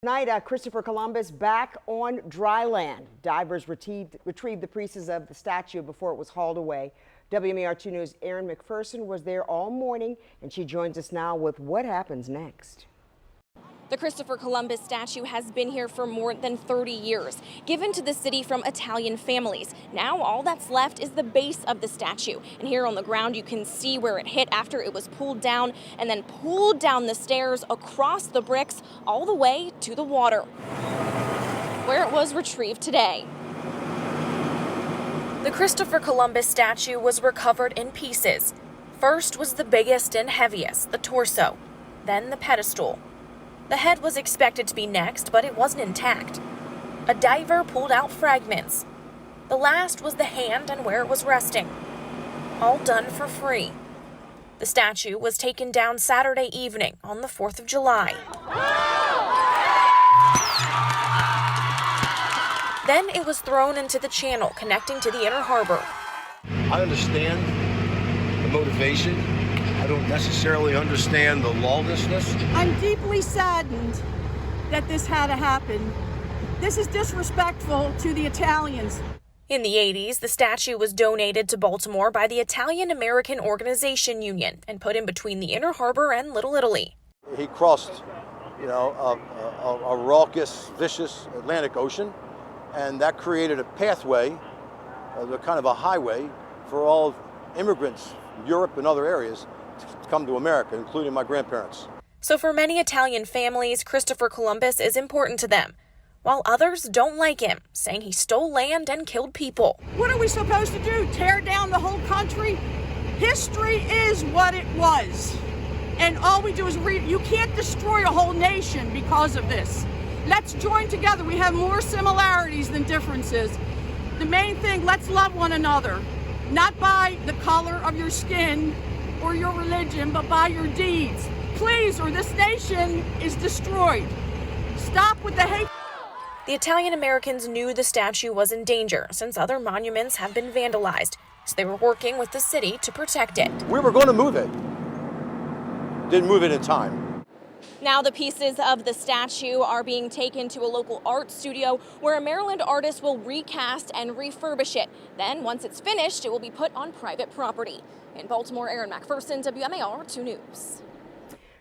Tonight, Christopher Columbus back on dry land. Divers retrieved the pieces of the statue before it was hauled away. WMAR 2 News' Erin McPherson was there all morning, and she joins us now with what happens next. The Christopher Columbus statue has been here for more than 30 years, given to the city from Italian families. Now all that's left is the base of the statue. And here on the ground you can see where it hit after it was pulled down and then pulled down the stairs across the bricks all the way to the water, where it was retrieved today. The Christopher Columbus statue was recovered in pieces. First was the biggest and heaviest, the torso, then the pedestal. The head was expected to be next, but it wasn't intact. A diver pulled out fragments. The last was the hand and where it was resting. All done for free. The statue was taken down Saturday evening on the 4th of July. Then it was thrown into the channel connecting to the Inner Harbor. I understand the motivation. I don't necessarily understand the lawlessness. I'm deeply saddened that this had to happen. This is disrespectful to the Italians. In the 80s, the statue was donated to Baltimore by the Italian American Organization Union and put in between the Inner Harbor and Little Italy. He crossed, a raucous, vicious Atlantic Ocean, and that created a pathway, kind of a highway for all immigrants from Europe and other areas to come to America, including my grandparents. So for many Italian families, Christopher Columbus is important to them, while others don't like him, saying he stole land and killed people. What are we supposed to do? Tear down the whole country? History is what it was. And all we do is read. You can't destroy a whole nation because of this. Let's join together. We have more similarities than differences. The main thing, let's love one another, not by the color of your skin or your religion, but by your deeds. Please, or this nation is destroyed. Stop with the hate. The Italian Americans knew the statue was in danger since other monuments have been vandalized, so they were working with the city to protect it. We were going to move it. Didn't move it in time. Now the pieces of the statue are being taken to a local art studio where a Maryland artist will recast and refurbish it. Then once it's finished, it will be put on private property. In Baltimore, Erin McPherson, WMAR 2 News.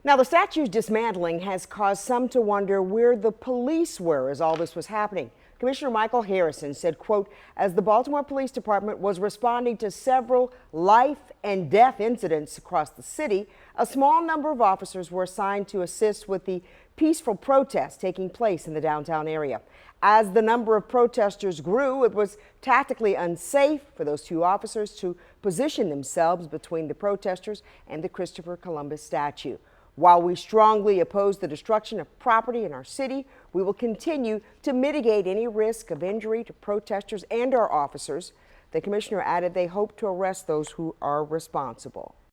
Now, the statue's dismantling has caused some to wonder where the police were as all this was happening. Commissioner Michael Harrison said, quote, as the Baltimore Police Department was responding to several life and death incidents across the city, a small number of officers were assigned to assist with the peaceful protests taking place in the downtown area. As the number of protesters grew, it was tactically unsafe for those two officers to position themselves between the protesters and the Christopher Columbus statue. While we strongly oppose the destruction of property in our city, we will continue to mitigate any risk of injury to protesters and our officers. The commissioner added they hope to arrest those who are responsible.